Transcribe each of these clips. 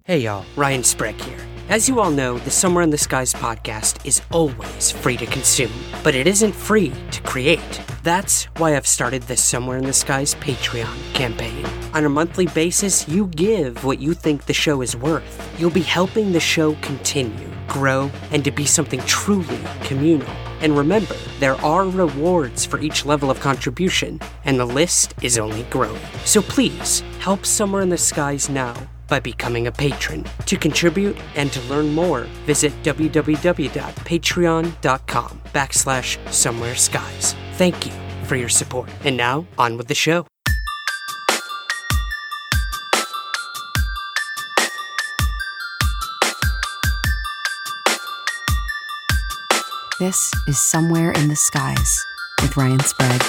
Hey y'all, Ryan Sprague here. As you all know, the Somewhere in the Skies podcast is always free to consume, but it isn't free to create. That's why I've started the Somewhere in the Skies Patreon campaign. On a monthly basis, you give what you think the show is worth. You'll be helping the show continue, grow, and to be something truly communal. And remember, there are rewards for each level of contribution, and the list is only growing. So please, help Somewhere in the Skies now by becoming a patron. To contribute and to learn more, visit www.patreon.com/somewhereskies. Thank you for your support. And now, on with the show. This is Somewhere in the Skies with Ryan Sprague.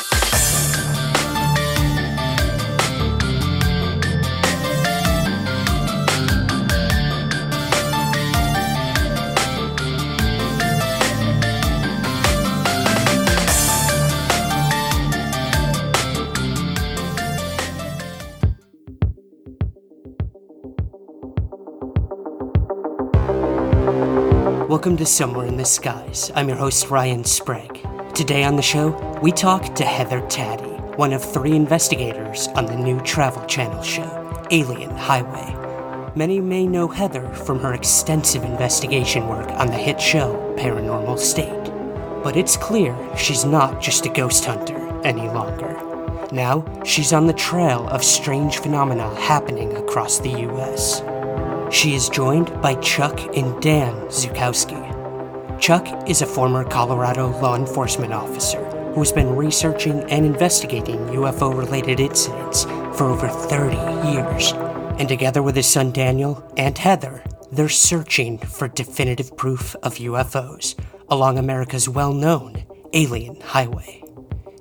Welcome to Somewhere in the Skies. I'm your host, Ryan Sprague. Today on the show, we talk to Heather Taddy, one of 3 investigators on the new Travel Channel show, Alien Highway. Many may know Heather from her extensive investigation work on the hit show, Paranormal State. But it's clear she's not just a ghost hunter any longer. Now, she's on the trail of strange phenomena happening across the U.S. She is joined by Chuck and Dan Zukowski. Chuck is a former Colorado law enforcement officer who has been researching and investigating UFO-related incidents for over 30 years. And together with his son Daniel and Heather, they're searching for definitive proof of UFOs along America's well-known Alien Highway.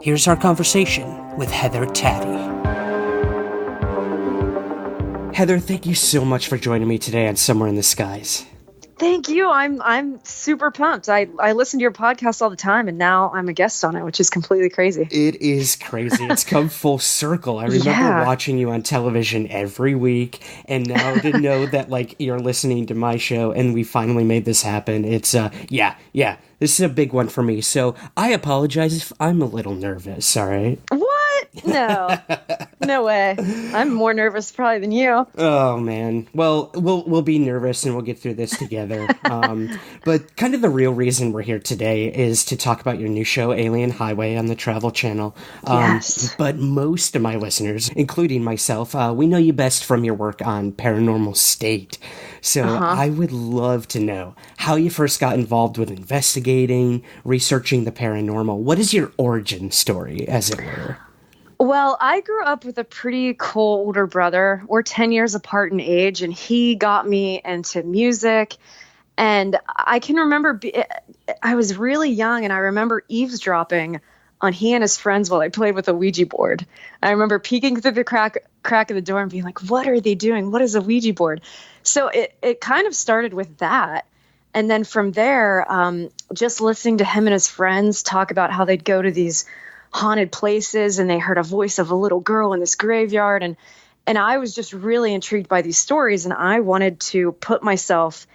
Here's our conversation with Heather Taddy. Heather, thank you so much for joining me today on Somewhere in the Skies. Thank you. I'm super pumped. I listen to your podcast all the time, and now I'm a guest on it, which is completely crazy. It is crazy. It's come full circle. I remember watching you on television every week, and now to know that you're listening to my show, and we finally made this happen. It's this is a big one for me. So I apologize if I'm a little nervous. All right. What? No, no way. I'm more nervous probably than you. Oh man. Well, we'll be nervous and we'll get through this together. But kind of the real reason we're here today is to talk about your new show, Alien Highway, on the Travel Channel. Yes. But most of my listeners, including myself, we know you best from your work on Paranormal State. So I would love to know how you first got involved with investigating, researching the paranormal. What is your origin story, as it were? Well, I grew up with a pretty cool older brother. We're 10 years apart in age, and he got me into music. And I can remember I was really young, and I remember eavesdropping on he and his friends while I played with a Ouija board. I remember peeking through the crack of the door and being like, what are they doing? What is a Ouija board? So it kind of started with that. And then from there, just listening to him and his friends talk about how they'd go to these haunted places and they heard a voice of a little girl in this graveyard. And I was just really intrigued by these stories, and I wanted to put myself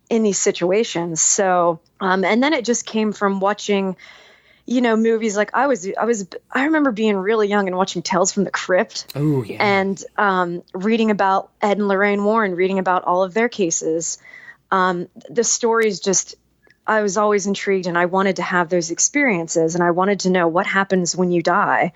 in these situations. So, and then it just came from watching, movies. Like I remember being really young and watching Tales from the Crypt. Oh yeah. And reading about Ed and Lorraine Warren, reading about all of their cases. The stories just, I was always intrigued, and I wanted to have those experiences, and I wanted to know what happens when you die.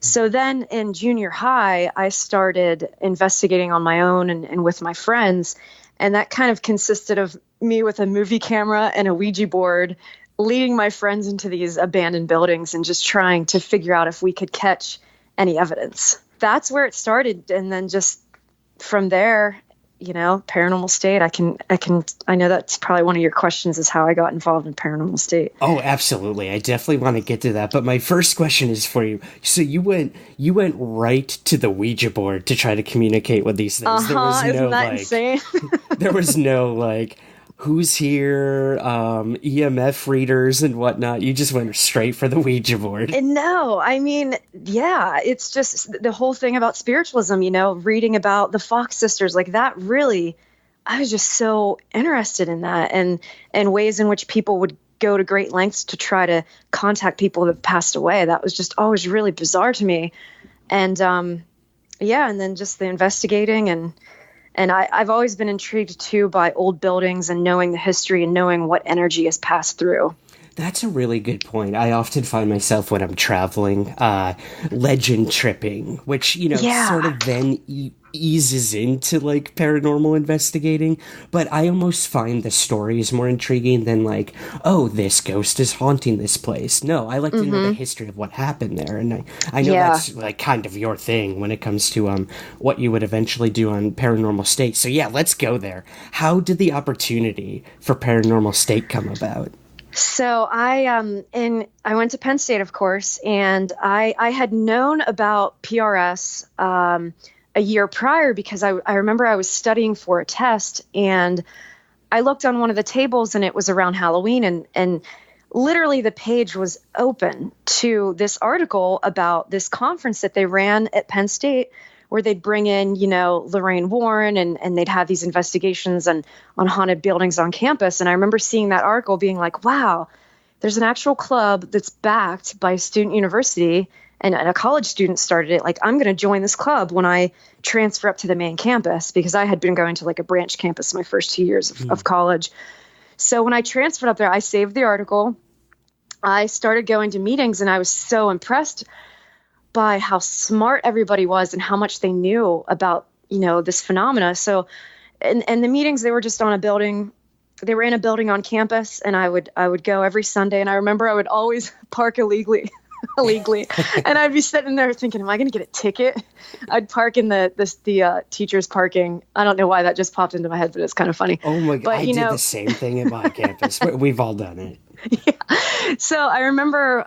So then in junior high, I started investigating on my own and with my friends. And that kind of consisted of me with a movie camera and a Ouija board, leading my friends into these abandoned buildings and just trying to figure out if we could catch any evidence. That's where it started. And then just from there, Paranormal State, I know that's probably one of your questions, is how I got involved in Paranormal State. Oh, absolutely. I definitely want to get to that. But my first question is for you. So you went right to the Ouija board to try to communicate with these things. There was Isn't that insane? There was no who's here, EMF readers and whatnot. You just went straight for the Ouija board. No, I mean, yeah, it's just the whole thing about spiritualism, reading about the Fox sisters, like that really I was just so interested in that, and ways in which people would go to great lengths to try to contact people that have passed away. That was just always really bizarre to me. And and then just the investigating, and I've always been intrigued too by old buildings and knowing the history and knowing what energy has passed through. That's a really good point. I often find myself when I'm traveling, legend tripping, which, sort of then eases into like paranormal investigating. But I almost find the stories more intriguing than like, oh, this ghost is haunting this place. No, I like to know the history of what happened there. And I know that's like kind of your thing when it comes to what you would eventually do on Paranormal State. So yeah, let's go there. How did the opportunity for Paranormal State come about? So I went to Penn State, of course, and I had known about PRS a year prior because I remember I was studying for a test, and I looked on one of the tables and it was around Halloween, and literally the page was open to this article about this conference that they ran at Penn State, where they'd bring in, Lorraine Warren, and they'd have these investigations on haunted buildings on campus. And I remember seeing that article being like, wow, there's an actual club that's backed by a student university, and a college student started it. Like, I'm going to join this club when I transfer up to the main campus, because I had been going to like a branch campus my first 2 years of college. So when I transferred up there, I saved the article. I started going to meetings, and I was so impressed by how smart everybody was and how much they knew about, this phenomena. So, and the meetings, they were just on a building. They were in a building on campus, and I would go every Sunday. And I remember I would always park illegally, and I'd be sitting there thinking, am I going to get a ticket? I'd park in the teacher's parking. I don't know why that just popped into my head, but it's kind of funny. Oh my God. But, I did the same thing at my campus. We've all done it. Yeah. So I remember,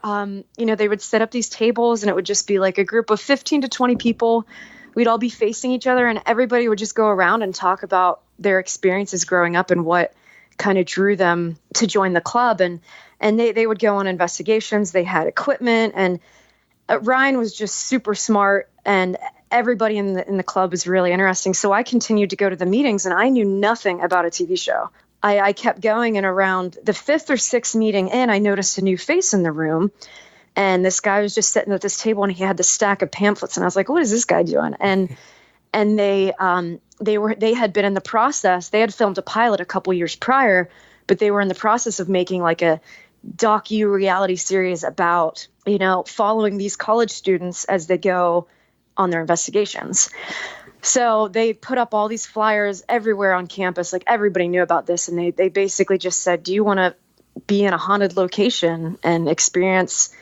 they would set up these tables, and it would just be like a group of 15 to 20 people. We'd all be facing each other, and everybody would just go around and talk about their experiences growing up and what kind of drew them to join the club. And they would go on investigations. They had equipment, and Ryan was just super smart, and everybody in the club was really interesting. So I continued to go to the meetings, and I knew nothing about a TV show. I kept going, and around the 5th or 6th meeting in, I noticed a new face in the room, and this guy was just sitting at this table, and he had this stack of pamphlets, and I was like, what is this guy doing? And they had been in the process. They had filmed a pilot a couple years prior, but they were in the process of making like a docu-reality series about, following these college students as they go on their investigations. So they put up all these flyers everywhere on campus. Like, everybody knew about this. And they basically just said, do you want to be in a haunted location and experience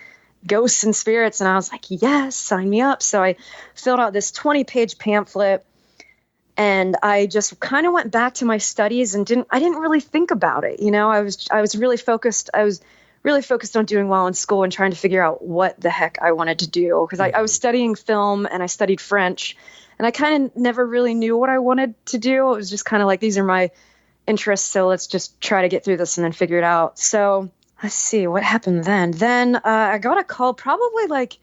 ghosts and spirits? And I was like, yes, sign me up. So I filled out this 20-page pamphlet, and I just kind of went back to my studies and I didn't really think about it. I was really focused. I was really focused on doing well in school and trying to figure out what the heck I wanted to do. Because I was studying film, and I studied French. And I kind of never really knew what I wanted to do. It was just kind of like, these are my interests, so let's just try to get through this and then figure it out. So let's see what happened then. Then I got a call probably like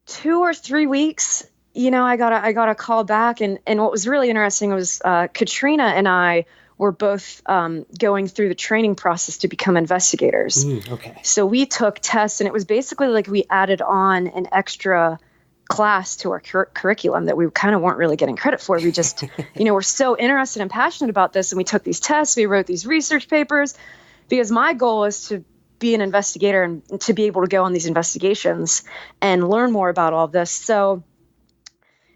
2 or 3 weeks. I got a call back. And what was really interesting was Katrina and I were both going through the training process to become investigators. Okay. So we took tests, and it was basically like we added on an extra class to our curriculum that we kind of weren't really getting credit for. We just, we're so interested and passionate about this. And we took these tests, we wrote these research papers, because my goal is to be an investigator and to be able to go on these investigations and learn more about all of this. So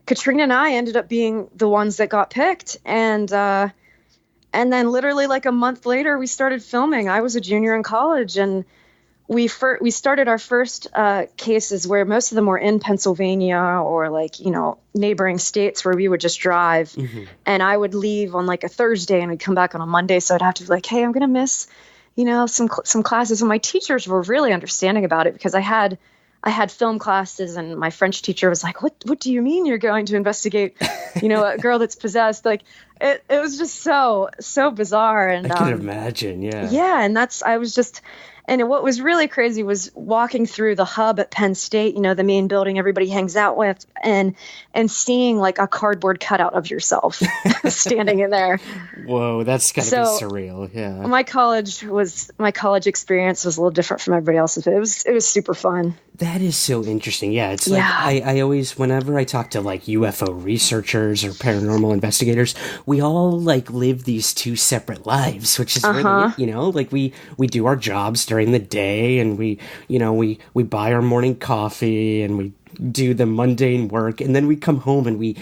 Katrina and I ended up being the ones that got picked. And then literally like a month later, we started filming. I was a junior in college, and we started our first cases, where most of them were in Pennsylvania or like, neighboring states, where we would just drive. Mm-hmm. And I would leave on like a Thursday and we'd come back on a Monday. So I'd have to be like, hey, I'm going to miss, some classes. And my teachers were really understanding about it, because I had film classes, and my French teacher was like, what do you mean you're going to investigate, a girl that's possessed? Like, it was just so bizarre. And I can imagine, yeah. Yeah, and what was really crazy was walking through the hub at Penn State, the main building everybody hangs out with, and seeing like a cardboard cutout of yourself standing in there. Whoa, that's gotta be surreal. Yeah. My college experience was a little different from everybody else's, but it was super fun. That is so interesting. Yeah, it's like I always, whenever I talk to like UFO researchers or paranormal investigators, we all like live these two separate lives, which is really, like we do our jobs during the day, and we buy our morning coffee, and we do the mundane work, and then we come home and we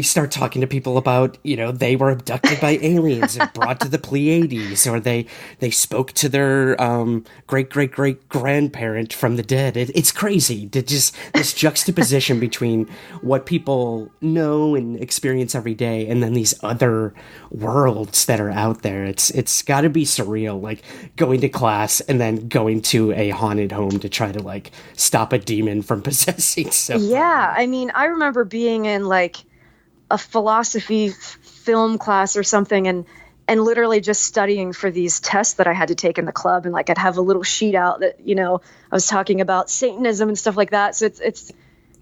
start talking to people about, they were abducted by aliens and brought to the Pleiades, or they spoke to their great-great-great-grandparent from the dead. It's crazy. Just this juxtaposition between what people know and experience every day and then these other worlds that are out there. It's got to be surreal, like going to class and then going to a haunted home to try to like stop a demon from possessing someone. Yeah, I mean, I remember being in like a philosophy film class or something, and literally just studying for these tests that I had to take in the club, and like I'd have a little sheet out that I was talking about Satanism and stuff like that. So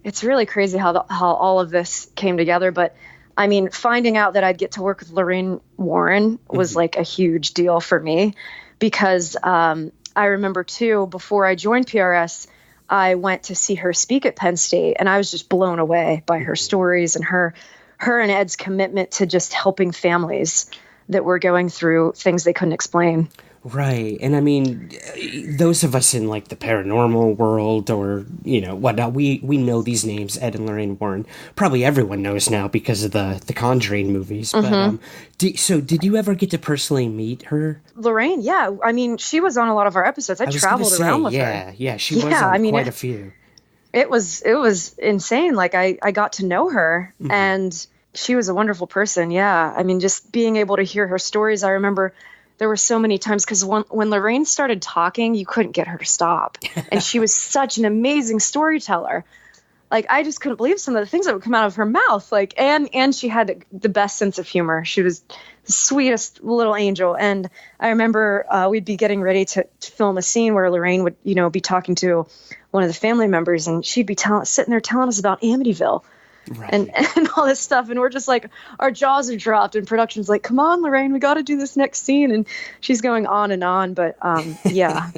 it's really crazy how all of this came together. But I mean, finding out that I'd get to work with Lorraine Warren was like a huge deal for me, because I remember too, before I joined PRS, I went to see her speak at Penn State, and I was just blown away by her stories and her and Ed's commitment to just helping families that were going through things they couldn't explain. Right. And I mean, those of us in like the paranormal world or, whatnot, we know these names, Ed and Lorraine Warren. Probably everyone knows now because of the Conjuring movies. Mm-hmm. But so did you ever get to personally meet her? Lorraine, yeah. I mean, she was on a lot of our episodes. I traveled around with her. Yeah, she was on quite a few. It was insane. Like I got to know her, mm-hmm. and she was a wonderful person. Yeah. I mean, just being able to hear her stories. I remember there were so many times, because when Lorraine started talking, you couldn't get her to stop. And she was such an amazing storyteller. Like, I just couldn't believe some of the things that would come out of her mouth. Like, and she had the best sense of humor. She was the sweetest little angel. And I remember we'd be getting ready to film a scene where Lorraine would, be talking to one of the family members, and she'd be sitting there telling us about Amityville. Right. And all this stuff, and we're just like, our jaws are dropped, and production's like, come on, Lorraine, we got to do this next scene, and she's going on and on. But yeah.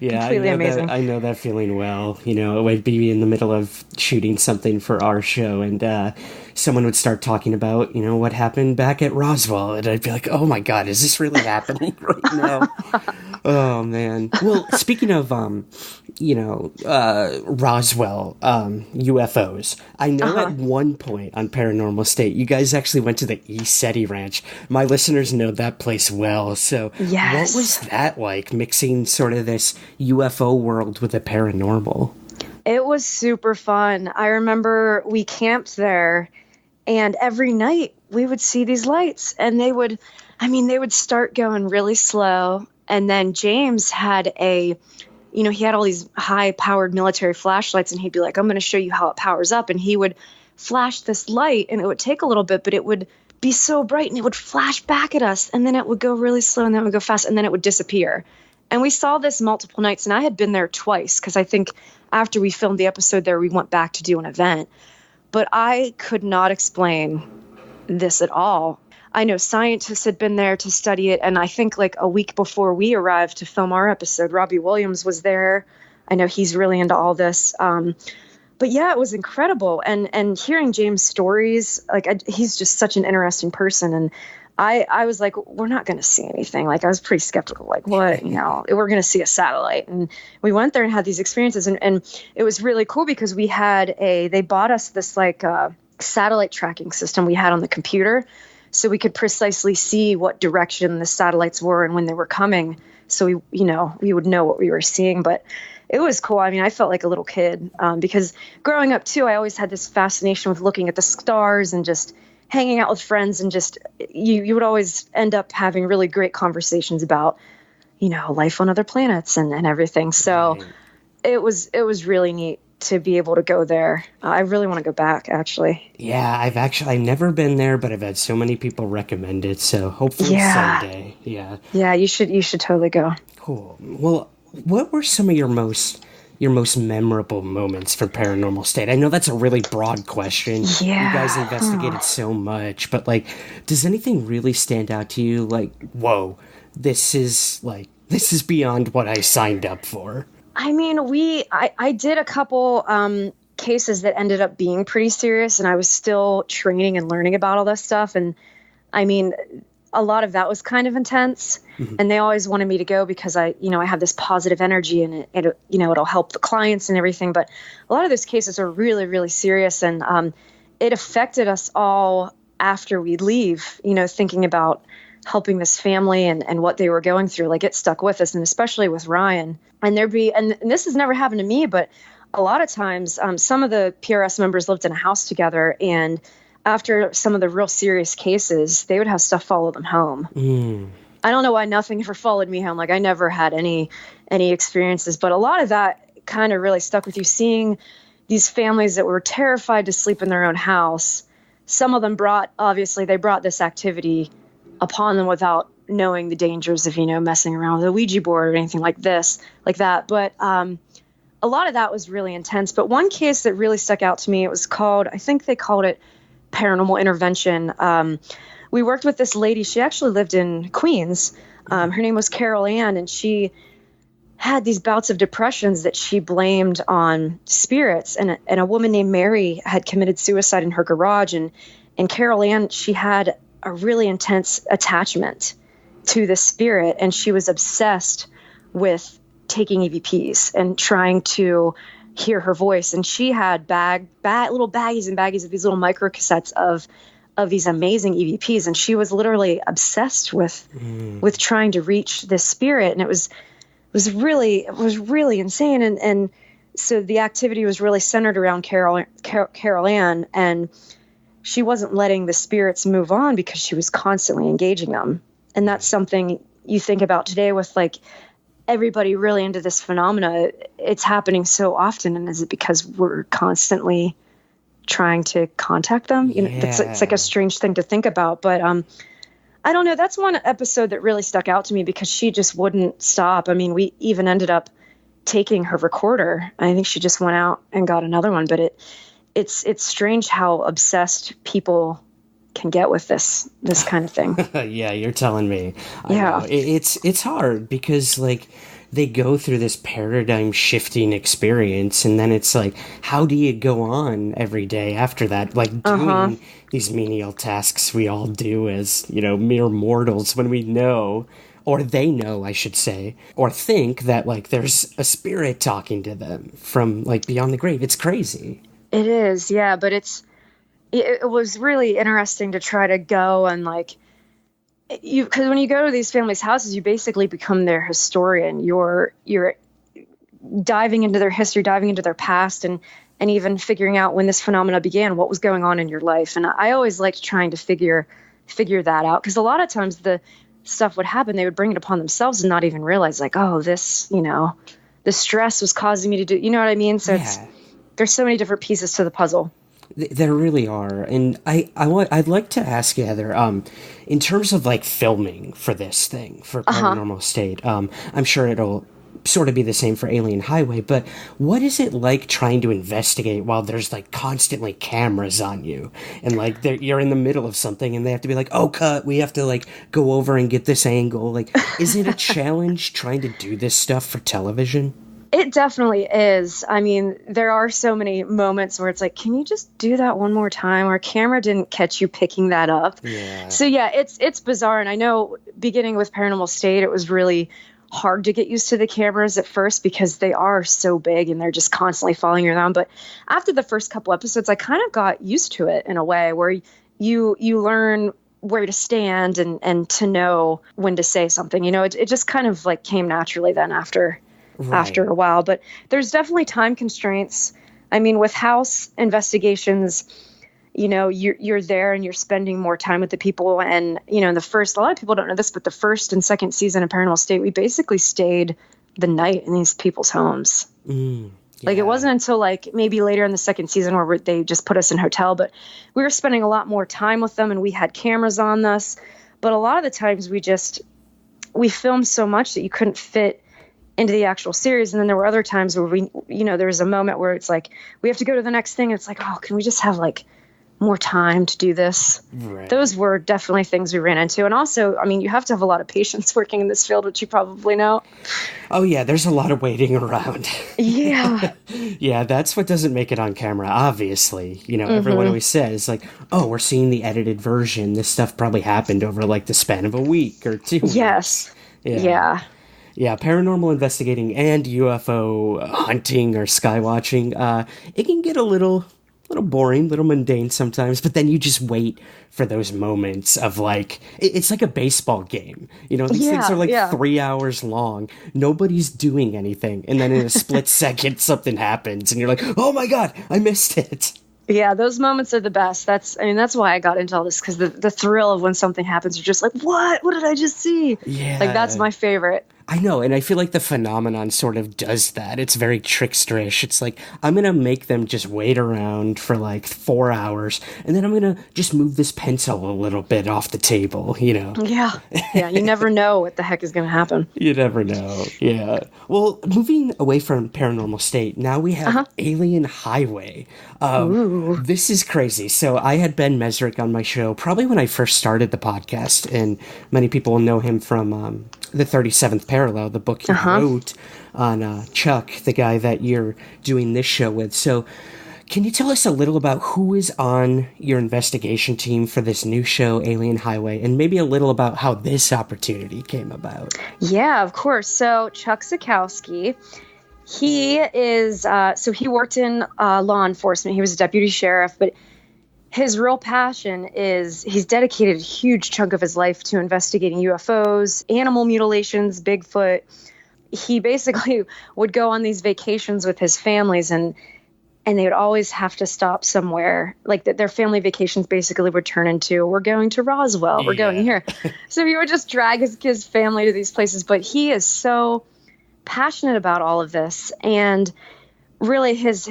Yeah, completely amazing. I know that feeling well. It would be in the middle of shooting something for our show, and someone would start talking about, what happened back at Roswell, and I'd be like, oh my God, is this really happening right now? Oh man. Well, speaking of Roswell, UFOs, I know at one point on Paranormal State, you guys actually went to the ESETI Ranch. My listeners know that place well. So yes. What was that like, mixing sort of this UFO world with the paranormal? It was super fun. I remember we camped there, and every night we would see these lights, and they would start going really slow. And then James had he had all these high-powered military flashlights, and he'd be like, I'm going to show you how it powers up. And he would flash this light, and it would take a little bit, but it would be so bright, and it would flash back at us, and then it would go really slow, and then it would go fast, and then it would disappear. And we saw this multiple nights, and I had been there twice, because I think after we filmed the episode there, we went back to do an event. But I could not explain this at all. I know scientists had been there to study it, and I think like a week before we arrived to film our episode, Robbie Williams was there. I know he's really into all this. But yeah, it was incredible. And hearing James' stories, he's just such an interesting person. And I was like, we're not going to see anything. Like, I was pretty skeptical, like, what, we're going to see a satellite. And we went there and had these experiences. And it was really cool because they bought us this satellite tracking system we had on the computer, so we could precisely see what direction the satellites were and when they were coming. So we would know what we were seeing. But it was cool. I mean, I felt like a little kid because growing up too, I always had this fascination with looking at the stars and just hanging out with friends, and just you would always end up having really great conversations about, life on other planets and everything. So right. It was really neat to be able to go there. I really want to go back, actually. Yeah, I've never been there, but I've had so many people recommend it. So hopefully someday. Yeah. Yeah, you should totally go. Cool. Well, what were some of your most memorable moments from Paranormal State? I know that's a really broad question. Yeah. You guys investigated so much, but like, does anything really stand out to you? Like, whoa, this is beyond what I signed up for. I mean, I did a couple cases that ended up being pretty serious, and I was still training and learning about all this stuff. And I mean, a lot of that was kind of intense, and they always wanted me to go because I have this positive energy, and it'll help the clients and everything. But a lot of those cases are really, really serious, and it affected us all after we leave, thinking about helping this family and what they were going through. Like, it stuck with us, and especially with Ryan. And and this has never happened to me, but a lot of times some of the PRS members lived in a house together, and after some of the real serious cases, they would have stuff follow them home. I don't know why nothing ever followed me home. Like, I never had any experiences, but a lot of that kind of really stuck with you, seeing these families that were terrified to sleep in their own house. Some of them brought this activity upon them without knowing the dangers of, messing around with a Ouija board or anything like that. But a lot of that was really intense. But one case that really stuck out to me, I think they called it Paranormal Intervention. We worked with this lady. She actually lived in Queens. Her name was Carol Ann, and she had these bouts of depressions that she blamed on spirits. And a woman named Mary had committed suicide in her garage. And Carol Ann, she had a really intense attachment to the spirit, and she was obsessed with taking EVPs and trying to hear her voice. And she had little baggies and baggies of these little micro cassettes of these amazing EVPs, and she was literally obsessed with trying to reach this spirit. And it was really insane. And so the activity was really centered around Carol Ann, and she wasn't letting the spirits move on because she was constantly engaging them. And that's something you think about today with like everybody really into this phenomena. It's happening so often. And is it because we're constantly trying to contact them? It's like a strange thing to think about, but I don't know. That's one episode that really stuck out to me because she just wouldn't stop. I mean, we even ended up taking her recorder. I think she just went out and got another one, but it's strange how obsessed people can get with this kind of thing. Yeah, you're telling me. Yeah. It's hard because like they go through this paradigm shifting experience, and then it's like, how do you go on every day after that? Like doing these menial tasks we all do as, mere mortals when we know, or they know, I should say, or think that like there's a spirit talking to them from like beyond the grave. It's crazy. It is, yeah, but it was really interesting to try to go and like because when you go to these families' houses, you basically become their historian. You're diving into their history, diving into their past, and even figuring out when this phenomena began, what was going on in your life. And I always liked trying to figure that out, because a lot of times the stuff would happen, they would bring it upon themselves and not even realize like, oh, this, the stress was causing me to do, you know what I mean? So there's so many different pieces to the puzzle. There really are. And I'd like to ask you, Heather, in terms of like filming for this thing, for Paranormal State, I'm sure it'll sort of be the same for Alien Highway, but what is it like trying to investigate while there's like constantly cameras on you and like you're in the middle of something and they have to be like, oh, cut, we have to like go over and get this angle. Like, is it a challenge trying to do this stuff for television? It definitely is. I mean, there are so many moments where it's like, can you just do that one more time? Or camera didn't catch you picking that up. Yeah. So yeah, it's bizarre. And I know beginning with Paranormal State, it was really hard to get used to the cameras at first because they are so big and they're just constantly following you around. But after the first couple episodes, I kind of got used to it in a way where you learn where to stand and to know when to say something. It just kind of like came naturally then after a while. But there's definitely time constraints. I mean, with house investigations, you're there and you're spending more time with the people. And, in a lot of people don't know this, but the first and second season of Paranormal State, we basically stayed the night in these people's homes. Like, it wasn't until like maybe later in the second season where they just put us in hotel, but we were spending a lot more time with them and we had cameras on us. But a lot of the times we filmed so much that you couldn't fit into the actual series. And then there were other times where there was a moment where it's like, we have to go to the next thing. And it's like, oh, can we just have like more time to do this? Right. Those were definitely things we ran into. And also, I mean, you have to have a lot of patience working in this field, which you probably know. Oh yeah, there's a lot of waiting around. Yeah. Yeah, that's what doesn't make it on camera, obviously. Everyone always says, like, oh, we're seeing the edited version. This stuff probably happened over, like, the span of a week or 2 weeks. Yes. Yeah. Yeah, paranormal investigating and UFO hunting or sky watching, it can get a little boring, little mundane sometimes, but then you just wait for those moments of, like, it's like a baseball game. These things are like 3 hours long. Nobody's doing anything. And then in a split second, something happens and you're like, oh my God, I missed it. Yeah, those moments are the best. That's why I got into all this, because the thrill of when something happens, you're just like, what did I just see? Yeah. Like, that's my favorite. I know, and I feel like the phenomenon sort of does that. It's very tricksterish. It's like, I'm going to make them just wait around for like 4 hours, and then I'm going to just move this pencil a little bit off the table, Yeah. Yeah, you never know what the heck is going to happen. You never know, yeah. Well, moving away from Paranormal State, now we have Alien Highway. This is crazy. So I had Ben Mesrick on my show probably when I first started the podcast, and many people will know him from the 37th Parallel, the book he wrote on Chuck, the guy that you're doing this show with. So can you tell us a little about who is on your investigation team for this new show, Alien Highway, and maybe a little about how this opportunity came about? Yeah, of course. So Chuck Zukowski, he is, he worked in law enforcement. He was a deputy sheriff, but his real passion is he's dedicated a huge chunk of his life to investigating UFOs, animal mutilations, Bigfoot. He basically would go on these vacations with his families, and they would always have to stop somewhere. Like their family vacations basically would turn into, we're going to Roswell, we're going here. So he would just drag his family to these places. But he is so passionate about all of this, and really his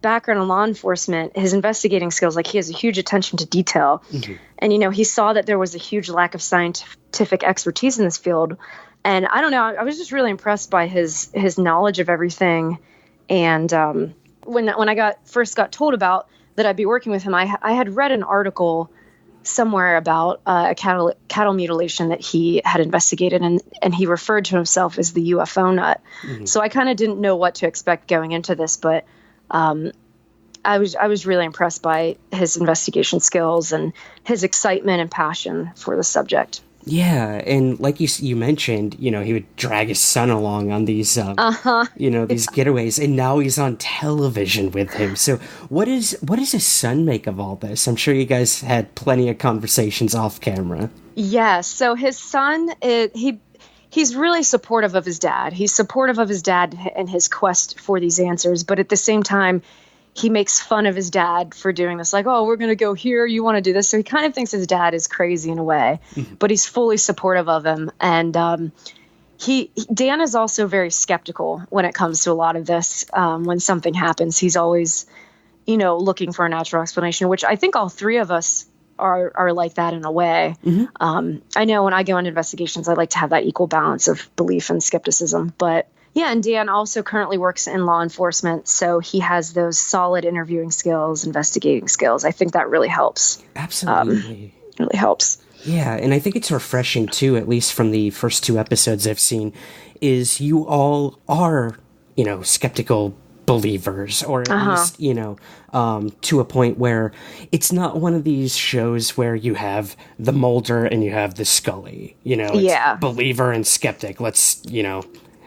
background in law enforcement, his investigating skills, like he has a huge attention to detail. And he saw that there was a huge lack of scientific expertise in this field, and I don't know, I was just really impressed by his knowledge of everything. And when I first got told about that I'd be working with him, I had read an article somewhere about a cattle mutilation that he had investigated, and he referred to himself as the UFO nut. So I kind of didn't know what to expect going into this, but I was really impressed by his investigation skills and his excitement and passion for the subject. Yeah, and like you mentioned, he would drag his son along on these, these getaways, and now he's on television with him. So what does his son make of all this? I'm sure you guys had plenty of conversations off camera. Yeah, so his son, he's really supportive of his dad. He's supportive of his dad and his quest for these answers, but at the same time, he makes fun of his dad for doing this. Like, oh, we're going to go here. You want to do this. So he kind of thinks his dad is crazy in a way, but he's fully supportive of him. And Dan is also very skeptical when it comes to a lot of this. When something happens, he's always, looking for a natural explanation, which I think all three of us are like that in a way. I know when I go into investigations, I like to have that equal balance of belief and skepticism. But yeah, and Dan also currently works in law enforcement, so he has those solid interviewing skills, investigating skills. I think that really helps. Absolutely. Really helps. Yeah, and I think it's refreshing too, at least from the first 2 episodes I've seen, is you all are, skeptical believers, or at least, to a point where it's not one of these shows where you have the Mulder and you have the Scully, it's believer and skeptic.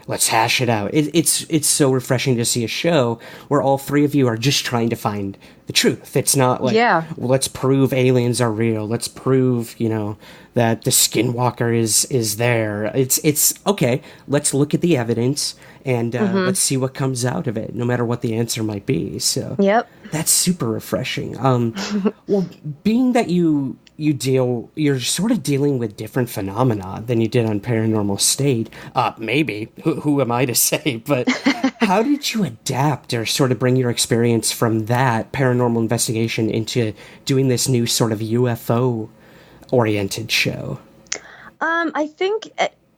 Let's hash it out. It's so refreshing to see a show where all three of you are just trying to find the truth. It's not like, well, let's prove aliens are real. Let's prove, that the Skinwalker is there. It's okay. Let's look at the evidence and let's see what comes out of it, no matter what the answer might be. So that's super refreshing. Well, being that you're sort of dealing with different phenomena than you did on Paranormal State. Maybe. Who am I to say? But How did you adapt or sort of bring your experience from that paranormal investigation into doing this new sort of UFO-oriented show? I think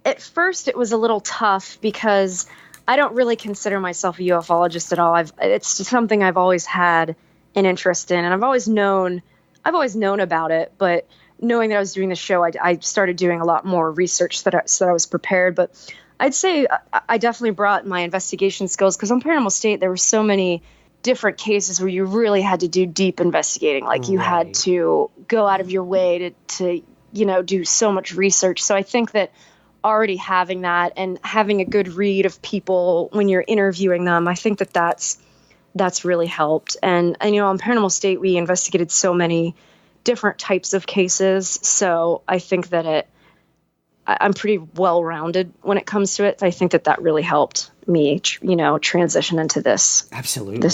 at first it was a little tough because I don't really consider myself a ufologist at all. It's just something I've always had an interest in, and I've always known about it. But knowing that I was doing the show, I started doing a lot more research so that I was prepared. But I'd say I definitely brought my investigation skills, because on Paranormal State there were so many different cases where you really had to do deep investigating. Like you had to go out of your way to do so much research. So I think that already having that and having a good read of people when you're interviewing them, I think that that's really helped. And on Paranormal State, we investigated so many different types of cases. So I think that I'm pretty well-rounded when it comes to it. I think that really helped me, transition into this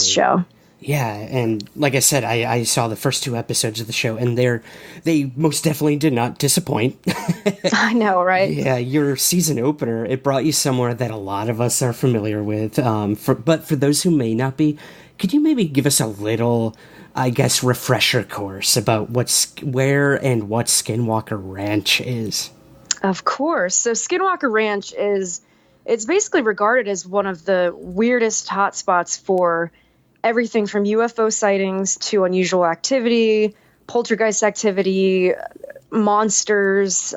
show. Yeah, and like I said, I saw the first 2 episodes of the show, and they most definitely did not disappoint. I know, right? Yeah, your season opener, it brought you somewhere that a lot of us are familiar with. But for those who may not be, could you maybe give us a little, I guess, refresher course about where and what Skinwalker Ranch is? Of course. So Skinwalker Ranch it's basically regarded as one of the weirdest hotspots for everything from UFO sightings to unusual activity, poltergeist activity, monsters,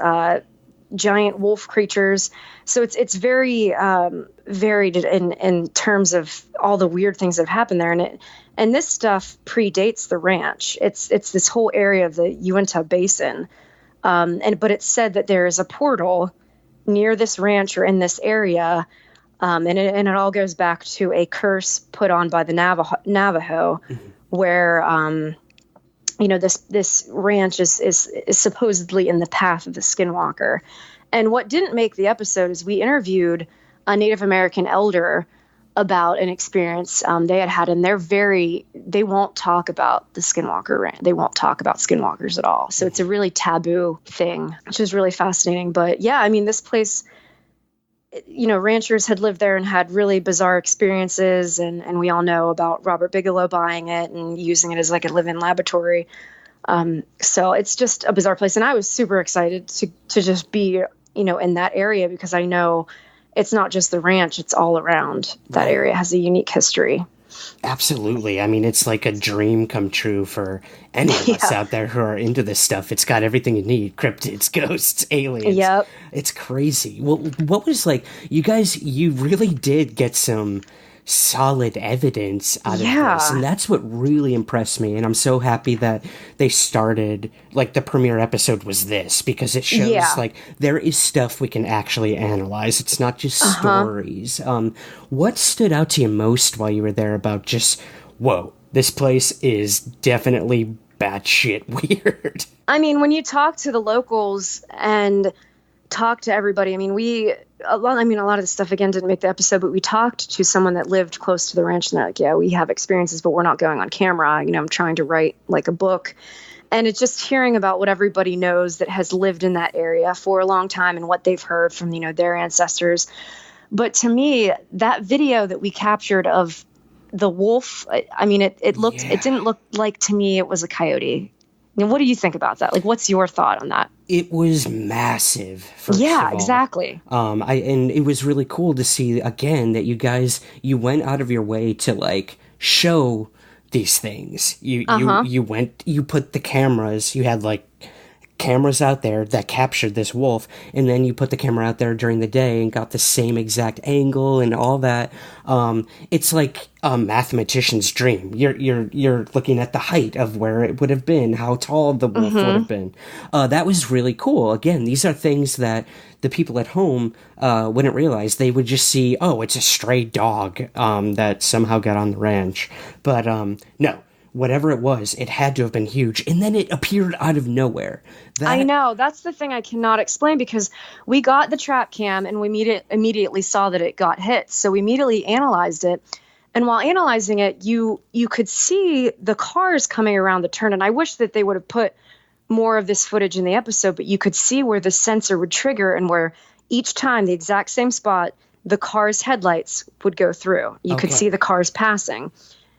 giant wolf creatures. So it's very varied in terms of all the weird things that have happened there. And this stuff predates the ranch. It's this whole area of the Uinta Basin. But it's said that there is a portal near this ranch or in this area. And it all goes back to a curse put on by the Navajo, where, this ranch is supposedly in the path of the Skinwalker. And what didn't make the episode is we interviewed a Native American elder about an experience they had, and they won't talk about the Skinwalker ranch. They won't talk about skinwalkers at all. So it's a really taboo thing, which is really fascinating. But yeah, this place, ranchers had lived there and had really bizarre experiences. And we all know about Robert Bigelow buying it and using it as like a live-in laboratory. So it's just a bizarre place. And I was super excited to just be, in that area, because I know it's not just the ranch, it's all around. That area has a unique history. Absolutely. It's like a dream come true for any of us out there who are into this stuff. It's got everything you need: cryptids, ghosts, aliens. Yep. It's crazy. Well, what was you guys, you really did get some solid evidence out of this, and that's what really impressed me. And I'm so happy that they started, the premiere episode was this, because it shows there is stuff we can actually analyze. It's not just stories. What stood out to you most while you were there about just, whoa, this place is definitely batshit weird? When you talk to the locals and talk to everybody, a lot of the stuff, again, didn't make the episode, but we talked to someone that lived close to the ranch, and they're like, yeah, we have experiences, but we're not going on camera. I'm trying to write a book. And it's just hearing about what everybody knows that has lived in that area for a long time and what they've heard from, their ancestors. But to me, that video that we captured of the wolf, it didn't look like, to me, it was a coyote. What do you think about that? What's your thought on that? It was massive. First of all. Exactly. And it was really cool to see again that you went out of your way to show these things. You put the cameras. You had cameras out there that captured this wolf, and then you put the camera out there during the day and got the same exact angle and all that. It's like a mathematician's dream. You're looking at the height of where it would have been, how tall the wolf would have been. That was really cool. Again, these are things that the people at home wouldn't realize. They would just see, oh, it's a stray dog that somehow got on the ranch. But no. Whatever it was, it had to have been huge. And then it appeared out of nowhere. I know. That's the thing I cannot explain, because we got the trap cam and we immediately saw that it got hit. So we immediately analyzed it. And while analyzing it, you could see the cars coming around the turn. And I wish that they would have put more of this footage in the episode, but you could see where the sensor would trigger and where each time the exact same spot, the car's headlights would go through. You could see the cars passing.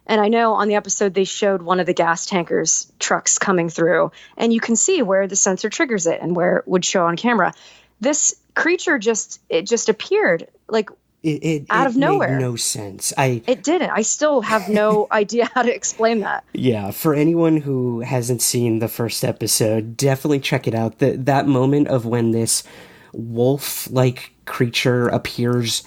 And I know on the episode they showed one of the gas tankers trucks coming through, and you can see where the sensor triggers it and where it would show on camera. This creature just appeared like out of nowhere. Made no sense. It didn't. I still have no idea how to explain that. Yeah, for anyone who hasn't seen the first episode, definitely check it out. That moment of when this wolf-like creature appears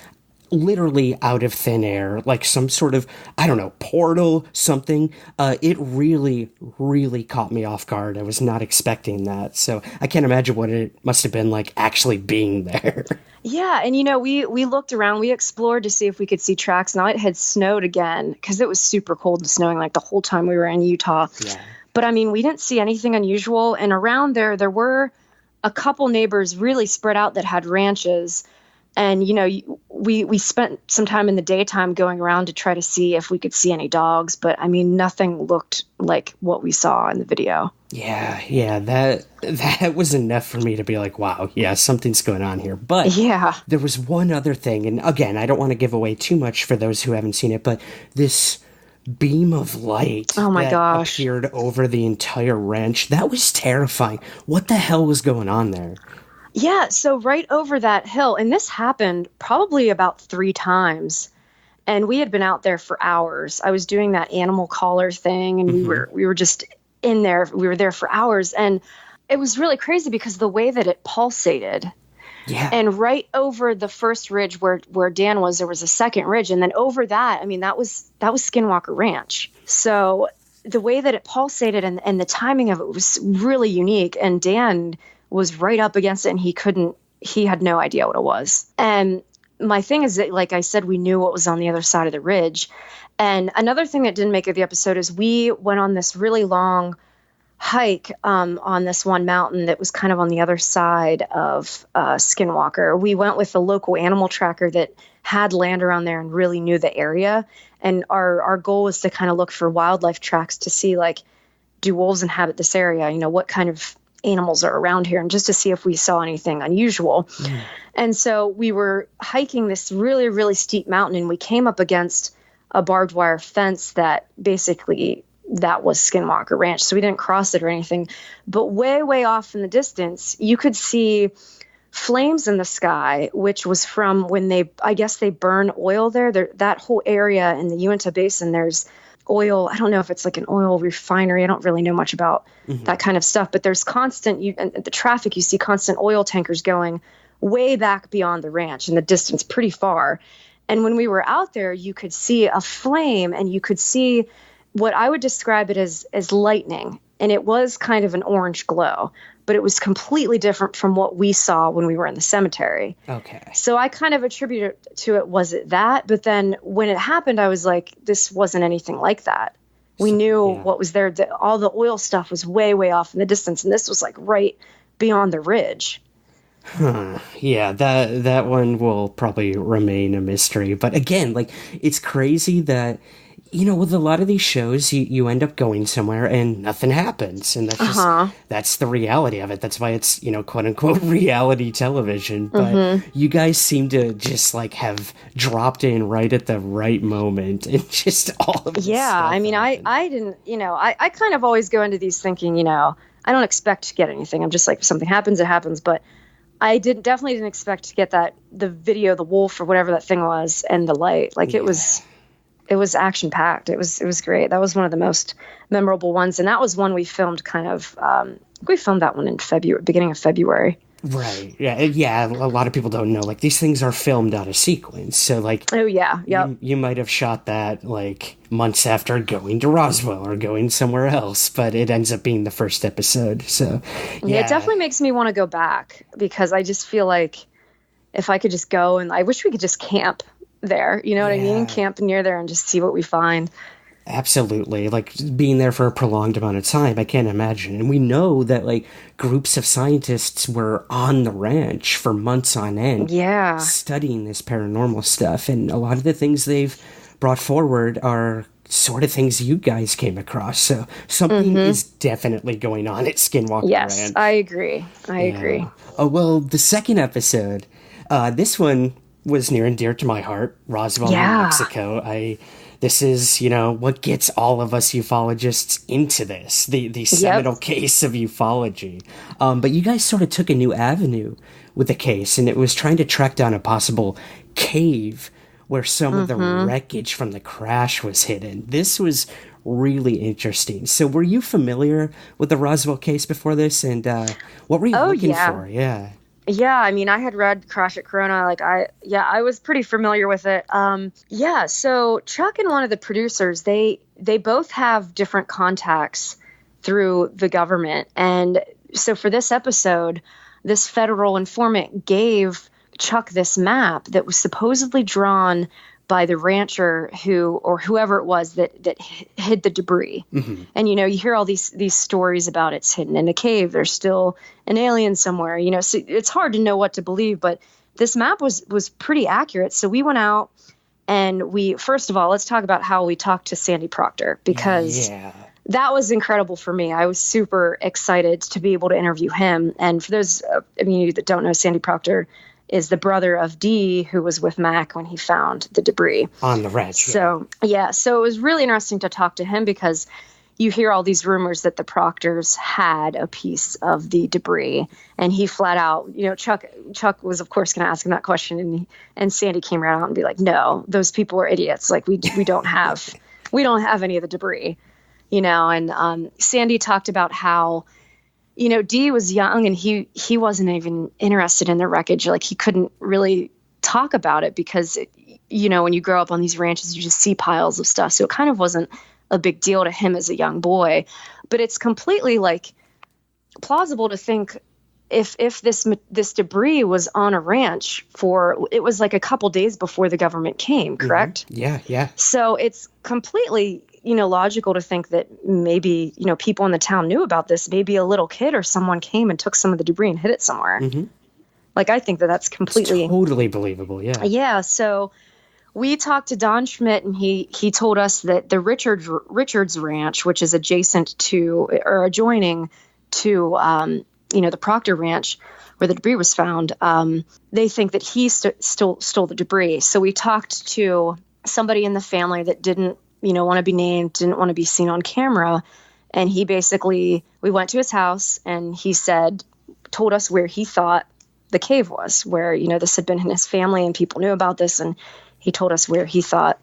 literally out of thin air, like some sort of, I don't know, portal, something. It really, really caught me off guard. I was not expecting that. So I can't imagine what it must have been like actually being there. Yeah. And, we looked around, we explored to see if we could see tracks. Now it had snowed again because it was super cold and snowing like the whole time we were in Utah. Yeah. But we didn't see anything unusual. And around there were a couple neighbors really spread out that had ranches. And, we spent some time in the daytime going around to try to see if we could see any dogs. But, nothing looked like what we saw in the video. Yeah, that was enough for me to be like, wow, yeah, something's going on here. But there was one other thing. And again, I don't want to give away too much for those who haven't seen it, but this beam of light appeared over the entire ranch. That was terrifying. What the hell was going on there? Yeah, so right over that hill, and this happened probably about 3 times, and we had been out there for hours. I was doing that animal collar thing, and we were just in there. We were there for hours, and it was really crazy because the way that it pulsated. Yeah. And right over the first ridge where Dan was, there was a second ridge, and then over that, that was Skinwalker Ranch. So the way that it pulsated and the timing of it was really unique, and Dan was right up against it, and he had no idea what it was. And my thing is that, like I said, we knew what was on the other side of the ridge. And another thing that didn't make it the episode is we went on this really long hike on this one mountain that was kind of on the other side of Skinwalker. We went with a local animal tracker that had land around there and really knew the area. And our goal was to kind of look for wildlife tracks to see, like, do wolves inhabit this area? What kind of animals are around here, and just to see if we saw anything unusual. And so we were hiking this really, really steep mountain, and we came up against a barbed wire fence that basically that was Skinwalker Ranch. So we didn't cross it or anything, but way, way off in the distance, you could see flames in the sky, which was from when they burn oil there. That whole area in the Uinta Basin, there's oil. I don't know if it's like an oil refinery. I don't really know much about that kind of stuff, but there's and the traffic, you see constant oil tankers going way back beyond the ranch in the distance, pretty far. And when we were out there, you could see a flame, and you could see what I would describe it as lightning. And it was kind of an orange glow, but it was completely different from what we saw when we were in the cemetery. Okay. So I kind of attribute it to it. Was it that? But then when it happened, I was like, this wasn't anything like that. We knew what was there. All the oil stuff was way, way off in the distance. And this was like right beyond the ridge. Yeah, that one will probably remain a mystery. But again, like, it's crazy that, with a lot of these shows, you end up going somewhere and nothing happens. And that's that's the reality of it. That's why it's, quote unquote reality television. But you guys seem to just like have dropped in right at the right moment, and just all of this stuff I didn't, I kind of always go into these thinking, I don't expect to get anything. I'm just like, if something happens, it happens. But I definitely didn't expect to get the video, the wolf or whatever that thing was, and the light. Like, it was action packed. It was great. That was one of the most memorable ones. And that was one we filmed we filmed that one in beginning of February. Right. Yeah. A lot of people don't know, like, these things are filmed out of sequence. So, like, oh yeah. Yep. You might have shot that like months after going to Roswell or going somewhere else, but it ends up being the first episode. So yeah, it definitely makes me want to go back, because I just feel like if I could just go, and I wish we could just camp there, you know what I mean? Camp near there and just see what we find. Absolutely. Like, being there for a prolonged amount of time, I can't imagine. And we know that, like, groups of scientists were on the ranch for months on end, studying this paranormal stuff. And a lot of the things they've brought forward are sort of things you guys came across. So something is definitely going on at Skinwalker Ranch. Yes, I agree. I agree. Oh, well, the second episode, this one, was near and dear to my heart. Roswell, New Mexico. This is, what gets all of us ufologists into this, the seminal case of ufology. But you guys sort of took a new avenue with the case, and it was trying to track down a possible cave where some of the wreckage from the crash was hidden. This was really interesting. So were you familiar with the Roswell case before this? And what were you looking for? Yeah. Yeah, I mean, I had read Crash at Corona. I was pretty familiar with it. So Chuck and one of the producers, they both have different contacts through the government. And so for this episode, this federal informant gave Chuck this map that was supposedly drawn by the rancher whoever it was that hid the debris. Mm-hmm. And, you hear all these stories about it's hidden in a cave. There's still an alien somewhere, so it's hard to know what to believe, but this map was pretty accurate. So we went out and first of all, let's talk about how we talked to Sandy Proctor, because that was incredible for me. I was super excited to be able to interview him. And for those that don't know, Sandy Proctor is the brother of Dee, who was with Mac when he found the debris on the ranch. So it was really interesting to talk to him, because you hear all these rumors that the Proctors had a piece of the debris, and he flat out, Chuck was of course going to ask him that question, and Sandy came right out and be like, no, those people are idiots. Like we don't have any of the debris, and Sandy talked about how, Dee was young and he wasn't even interested in the wreckage. Like he couldn't really talk about it because, when you grow up on these ranches, you just see piles of stuff. So it kind of wasn't a big deal to him as a young boy. But it's completely plausible to think if this debris was on a ranch it was like a couple days before the government came, correct? Mm-hmm. Yeah. So it's completely logical to think that maybe, people in the town knew about this. Maybe a little kid or someone came and took some of the debris and hid it somewhere. Mm-hmm. I think that's completely... It's totally believable, yeah. Yeah, so we talked to Don Schmidt, and he told us that the Richards Ranch, which is adjacent to, or adjoining to, the Proctor Ranch, where the debris was found, they think that he stole the debris. So we talked to somebody in the family that didn't want to be named, didn't want to be seen on camera. And we went to his house, and he told us where he thought the cave was, where, this had been in his family and people knew about this. And he told us where he thought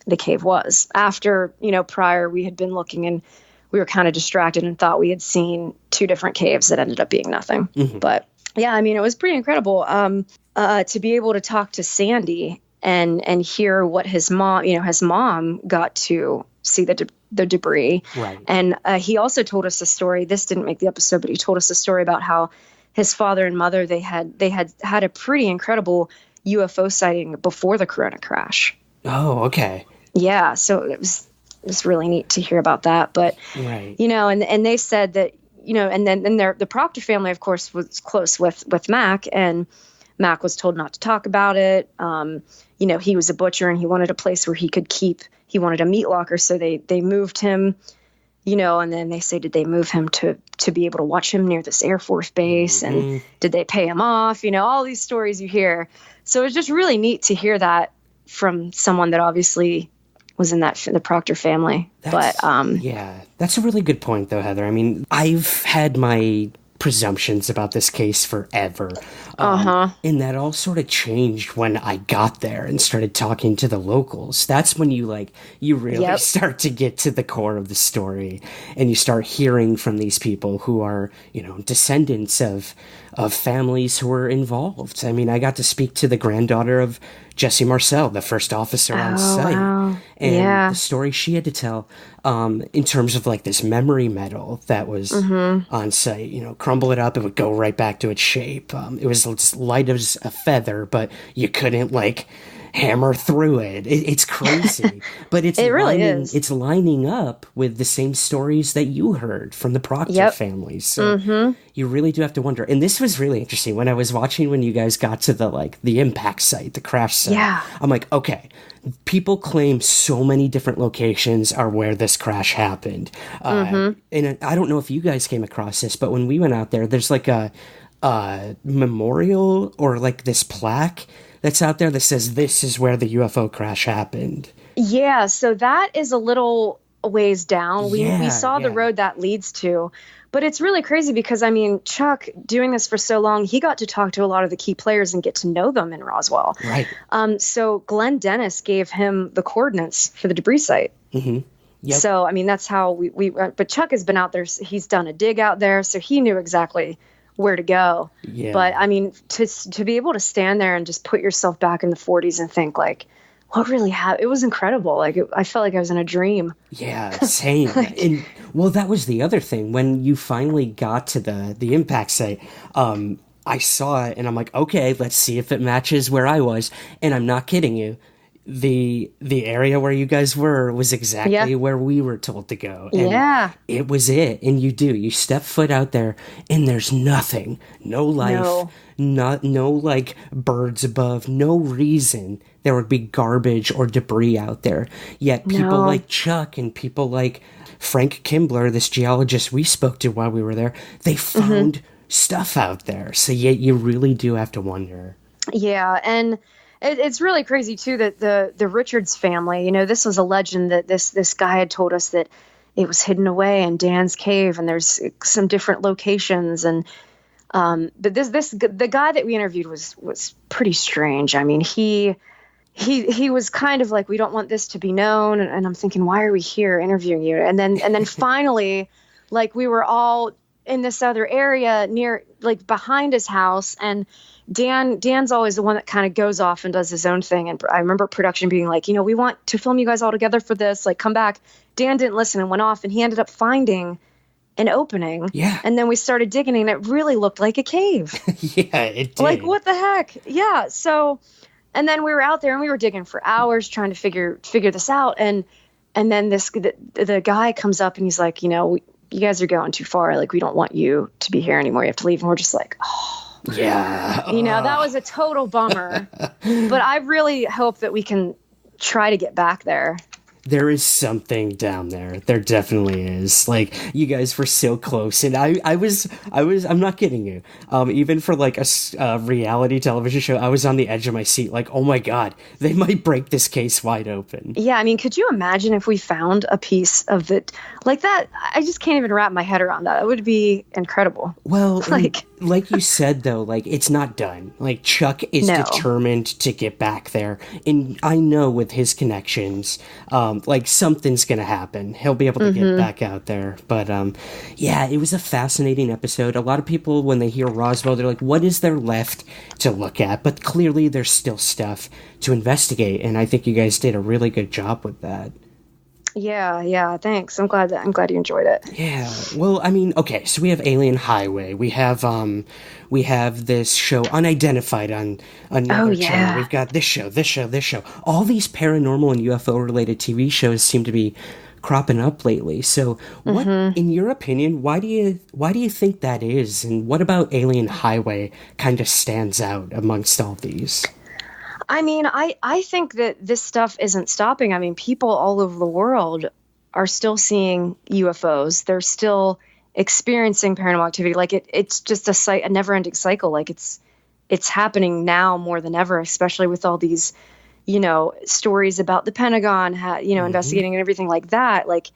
the cave was. After, prior we had been looking, and we were kind of distracted and thought we had seen two different caves that ended up being nothing. Mm-hmm. But yeah, it was pretty incredible to be able to talk to Sandy and hear what his mom got to see the debris. Right. And he also told us a story. This didn't make the episode, but he told us a story about how his father and mother, they had a pretty incredible UFO sighting before the Corona crash. Oh, okay. Yeah. So it was really neat to hear about that. But, right. And they said that, and then the Proctor family, of course, was close with Mac, and Mac was told not to talk about it. He was a butcher, and he wanted a place where he wanted a meat locker. So they moved him, and then they say, did they move him to be able to watch him near this Air Force base? Mm-hmm. And did they pay him off? All these stories you hear. So it's just really neat to hear that from someone that obviously was in the Proctor family. That's a really good point though, Heather. I've had my presumptions about this case forever. And that all sort of changed when I got there and started talking to the locals. That's when you really start to get to the core of the story, and you start hearing from these people who are, descendants of families who were involved. I got to speak to the granddaughter of Jesse Marcel, the first officer on site. Wow. And the story she had to tell in terms of this memory metal that was on site, crumble it up, it would go right back to its shape. It was light as a feather, but you couldn't hammer through it. It's crazy. But it really is. It's lining up with the same stories that you heard from the Proctor family. So you really do have to wonder. And this was really interesting. When I was watching when you guys got to the impact site, the crash site, I'm like, okay, people claim so many different locations are where this crash happened. And I don't know if you guys came across this, but when we went out there, there's a memorial or this plaque that's out there that says this is where the UFO crash happened. Yeah, so that is a little ways down. We saw the road that leads to, but it's really crazy because, I mean, Chuck, doing this for so long, he got to talk to a lot of the key players and get to know them in Roswell. Right. So Glenn Dennis gave him the coordinates for the debris site. Mm-hmm. Yep. So, I mean, that's how we but Chuck has been out there. He's done a dig out there, so he knew exactly where to go. Yeah. But I mean, to be able to stand there and just put yourself back in the 40s and think like, what really happened? It was incredible. Like, I felt like I was in a dream. Yeah, same. And, well, that was the other thing. When you finally got to the impact site, I saw it and I'm like, okay, let's see if it matches where I was. And I'm not kidding you. The area where you guys were was exactly where we were told to go. And it was it. And you step foot out there and there's nothing, no life, no like birds above, no reason there would be garbage or debris out there. Yet people like Chuck and people like Frank Kimbler, this geologist we spoke to while we were there, they found stuff out there. So you really do have to wonder. Yeah. And it's really crazy, too, that the Richards family, you know, this was a legend that this guy had told us that it was hidden away in Dan's cave and there's some different locations. And but the guy that we interviewed was pretty strange. I mean, he was kind of like, we don't want this to be known. And I'm thinking, why are we here interviewing you? And then finally, like, we were all in this other area near, like, behind his house, and Dan's always the one that kind of goes off and does his own thing. And I remember production being like, you know, we want to film you guys all together for this. Like, come back. Dan didn't listen and went off, and he ended up finding an opening. Yeah. And then we started digging, and it really looked like a cave. Yeah, it did. Like, what the heck? Yeah. So, and then we were out there and we were digging for hours trying to figure this out. And then the guy comes up and he's like, you know, you guys are going too far. Like, we don't want you to be here anymore. You have to leave. And we're just like, oh. Yeah. You know, that was a total bummer. But I really hope that we can try to get back there. There is something down there. There definitely is. Like, you guys were so close, and I was. I'm not kidding you. Even for like a reality television show, I was on the edge of my seat. Like, oh my god, they might break this case wide open. Yeah, I mean, could you imagine if we found a piece of it like that? I just can't even wrap my head around that. It would be incredible. Well, like you said though, like, it's not done. Like, Chuck is determined to get back there, and I know with his connections, like, something's gonna happen. He'll be able to get back out there. But yeah, it was a fascinating episode. A lot of people, when they hear Roswell, they're like, what is there left to look at? But clearly there's still stuff to investigate, and I think you guys did a really good job with that. Yeah, thanks. I'm glad you enjoyed it. Yeah. Well, I mean, okay, so we have Alien Highway. We have this show Unidentified on another channel. We've got this show. All these paranormal and UFO related TV shows seem to be cropping up lately. So, what, in your opinion, why do you think that is? And what about Alien Highway kind of stands out amongst all these? I mean, I think that this stuff isn't stopping. I mean, people all over the world are still seeing UFOs. They're still experiencing paranormal activity. Like, it's just a never-ending cycle. Like, it's happening now more than ever, especially with all these, you know, stories about the Pentagon, investigating and everything like that. Like,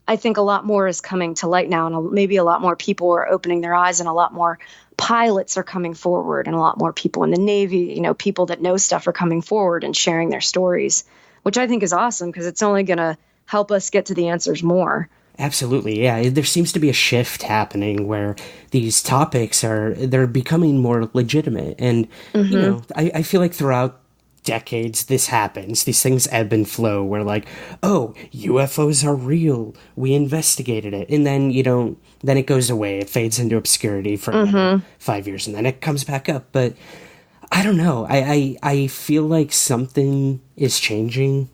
I think a lot more is coming to light now, and maybe a lot more people are opening their eyes, and a lot more pilots are coming forward, and a lot more people in the Navy, you know, people that know stuff are coming forward and sharing their stories, which I think is awesome because it's only going to help us get to the answers more. Absolutely, yeah. There seems to be a shift happening where these topics they're becoming more legitimate. And, you know, I feel like throughout decades this happens. These things ebb and flow where, like, oh, UFOs are real. We investigated it. And then, you know, then it goes away. It fades into obscurity for 5 years, and then it comes back up. But I don't know. I feel like something is changing.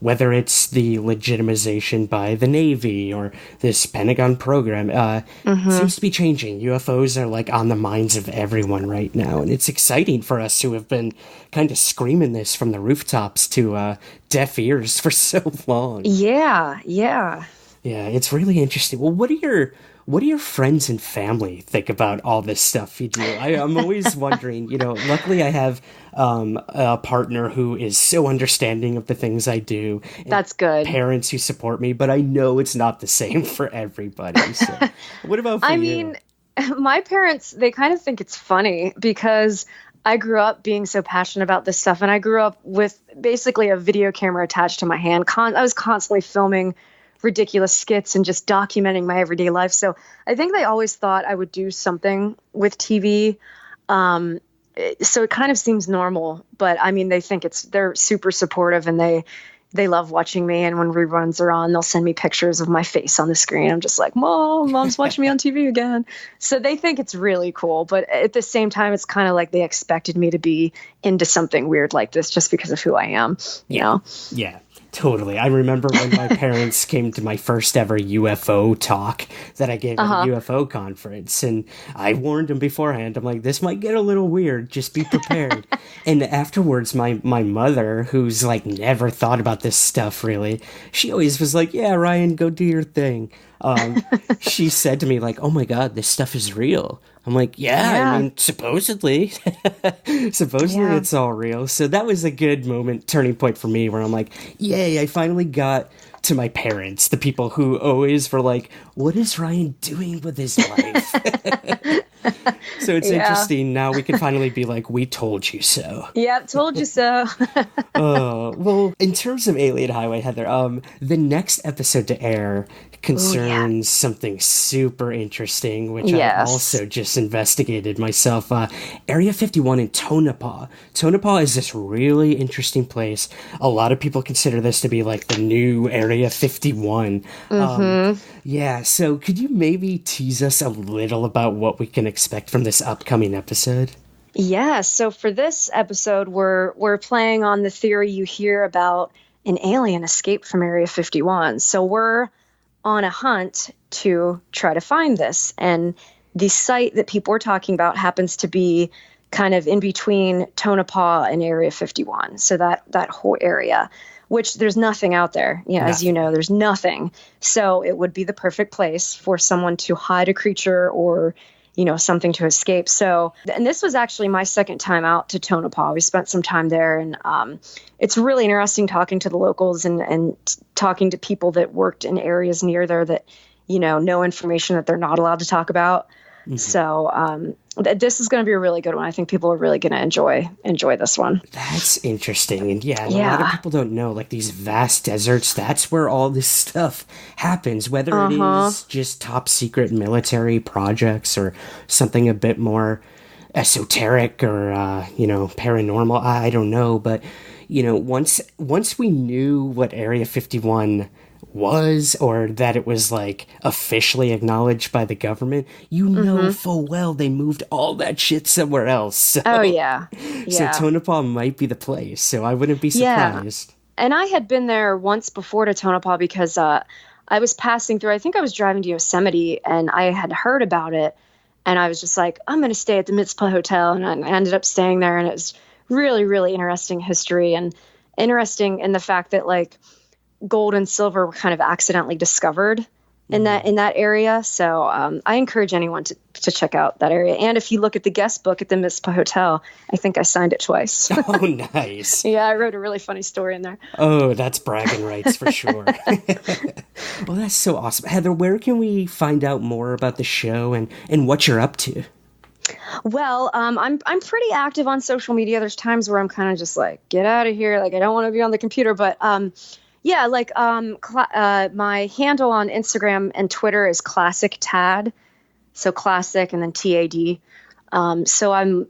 Whether it's the legitimization by the Navy or this Pentagon program, it seems to be changing. UFOs are like on the minds of everyone right now, and it's exciting for us who have been kind of screaming this from the rooftops to deaf ears for so long. Yeah. Yeah, it's really interesting. Well, what are what do your friends and family think about all this stuff you do? I'm always wondering, luckily I have a partner who is so understanding of the things I do. That's good. Parents who support me, but I know it's not the same for everybody. So what about for you? I mean, my parents, they kind of think it's funny because I grew up being so passionate about this stuff, and I grew up with basically a video camera attached to my hand. I was constantly filming ridiculous skits and just documenting my everyday life. So I think they always thought I would do something with TV. So it kind of seems normal, but I mean, they're super supportive, and they love watching me. And when reruns are on, they'll send me pictures of my face on the screen. I'm just like, mom's watching me on TV again. So they think it's really cool. But at the same time, it's kind of like they expected me to be into something weird like this just because of who I am, you know? Yeah. Totally. I remember when my parents came to my first ever UFO talk that I gave at a UFO conference, and I warned them beforehand. I'm like, this might get a little weird. Just be prepared. And afterwards, my mother, who's like never thought about this stuff really, she always was like, yeah, Ryan, go do your thing. She said to me like, oh my God, this stuff is real. I'm like, yeah. I mean, supposedly it's all real. So that was a good turning point for me where I'm like, yay, I finally got to my parents, the people who always were like, what is Ryan doing with his life? So it's interesting. Now we can finally be like, we told you so. Yep, told you so. Well, in terms of Alien Highway, Heather, the next episode to air concerns something super interesting, which I also just investigated myself. Area 51 in Tonopah. Tonopah is this really interesting place. A lot of people consider this to be like the new Area 51. So could you maybe tease us a little about what we can expect from this upcoming episode? Yeah, so for this episode, we're playing on the theory you hear about an alien escape from Area 51. So we're on a hunt to try to find this. And the site that people are talking about happens to be kind of in between Tonopah and Area 51. So that whole area, which there's nothing out there. As you know, there's nothing. So it would be the perfect place for someone to hide a creature or something to escape. So, and this was actually my second time out to Tonopah. We spent some time there, and it's really interesting talking to the locals and talking to people that worked in areas near there that, know information that they're not allowed to talk about. Mm-hmm. So this is going to be a really good one. I think people are really going to enjoy this one. That's interesting. And a lot of people don't know, like these vast deserts, that's where all this stuff happens, whether it is just top secret military projects or something a bit more esoteric or, paranormal. I don't know. But, once we knew what Area 51 was, or that it was like officially acknowledged by the government, full well they moved all that shit somewhere else. So, so Tonopah might be the place, so I wouldn't be surprised. And I had been there once before to Tonopah because I was passing through, I think I was driving to Yosemite, and I had heard about it, and I was just like, I'm going to stay at the Mitzpah Hotel, and I ended up staying there, and it was really, really interesting history, and interesting in the fact that like gold and silver were kind of accidentally discovered in that area. So I encourage anyone to check out that area. And if you look at the guest book at the Mitzpah Hotel, I think I signed it twice. Oh, nice. Yeah, I wrote a really funny story in there. Oh, that's bragging rights for sure. Well, that's so awesome. Heather, where can we find out more about the show and what you're up to? Well, I'm pretty active on social media. There's times where I'm kind of just like, get out of here. Like, I don't want to be on the computer, but my handle on Instagram and Twitter is Classic Tad. So classic and then TAD. So I'm,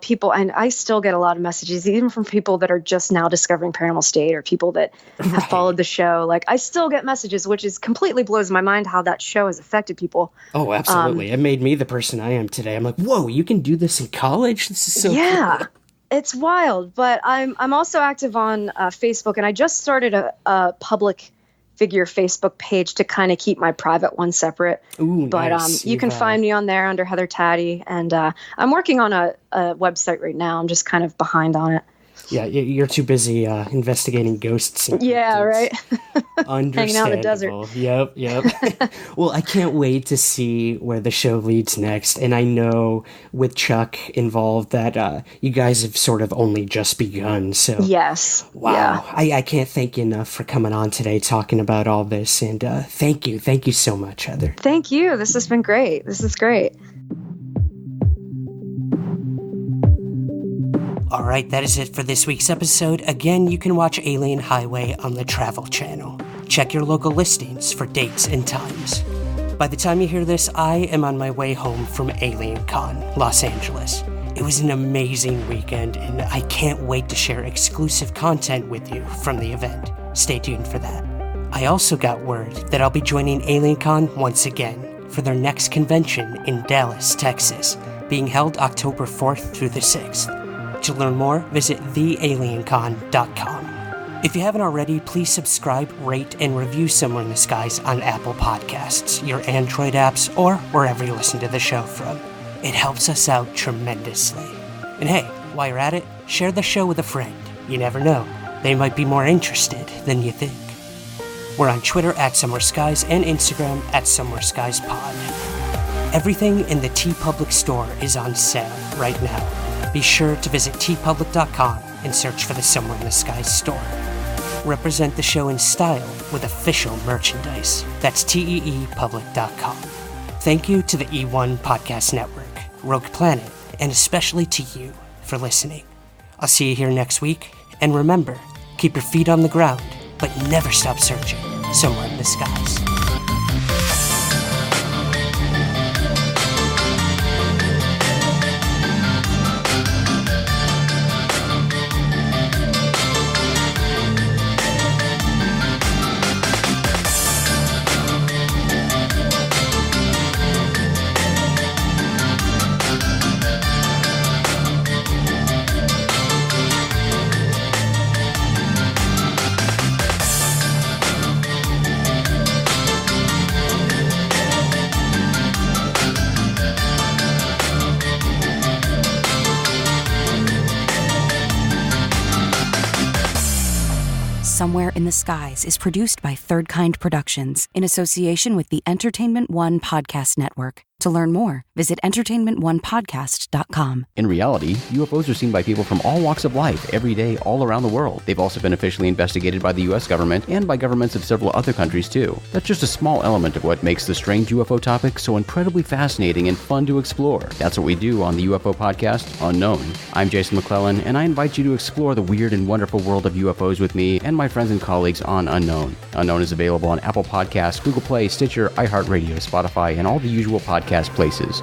people, and I still get a lot of messages, even from people that are just now discovering Paranormal State or people that have followed the show. Like, I still get messages, which is completely blows my mind how that show has affected people. Oh, absolutely. It made me the person I am today. I'm like, whoa, you can do this in college? This is so cool. It's wild, but I'm also active on Facebook, and I just started a public figure Facebook page to kind of keep my private one separate. Ooh, but nice. You can find me on there under Heather Taddy, and I'm working on a website right now. I'm just kind of behind on it. Yeah, you're too busy investigating ghosts. And Yeah, right. Understandable. Hanging out in the desert. Yep. Well, I can't wait to see where the show leads next. And I know with Chuck involved that you guys have sort of only just begun. So Yes. wow, Yeah. I can't thank you enough for coming on today talking about all this. And thank you so much, Heather. Thank you. This has been great. This is great. All right, that is it for this week's episode. Again, you can watch Alien Highway on the Travel Channel. Check your local listings for dates and times. By the time you hear this, I am on my way home from AlienCon, Los Angeles. It was an amazing weekend, and I can't wait to share exclusive content with you from the event. Stay tuned for that. I also got word that I'll be joining AlienCon once again for their next convention in Dallas, Texas, being held October 4th through the 6th. To learn more, visit thealiencon.com. If you haven't already, please subscribe, rate, and review Somewhere in the Skies on Apple Podcasts, your Android apps, or wherever you listen to the show from. It helps us out tremendously. And hey, while you're at it, share the show with a friend. You never know, they might be more interested than you think. We're on Twitter at Somewhere Skies and Instagram at Somewhere Skies Pod. Everything in the TeePublic store is on sale right now. Be sure to visit teepublic.com and search for the Somewhere in the Skies store. Represent the show in style with official merchandise. That's teepublic.com. Thank you to the E1 Podcast Network, Rogue Planet, and especially to you for listening. I'll see you here next week, and remember, keep your feet on the ground, but never stop searching somewhere in the skies. Somewhere in the Skies is produced by Third Kind Productions in association with the Entertainment One Podcast Network. To learn more, visit entertainmentonepodcast.com. In reality, UFOs are seen by people from all walks of life every day all around the world. They've also been officially investigated by the U.S. government and by governments of several other countries too. That's just a small element of what makes the strange UFO topic so incredibly fascinating and fun to explore. That's what we do on the UFO podcast, Unknown. I'm Jason McClellan, and I invite you to explore the weird and wonderful world of UFOs with me and my friends and colleagues on Unknown. Unknown is available on Apple Podcasts, Google Play, Stitcher, iHeartRadio, Spotify, and all the usual podcast places.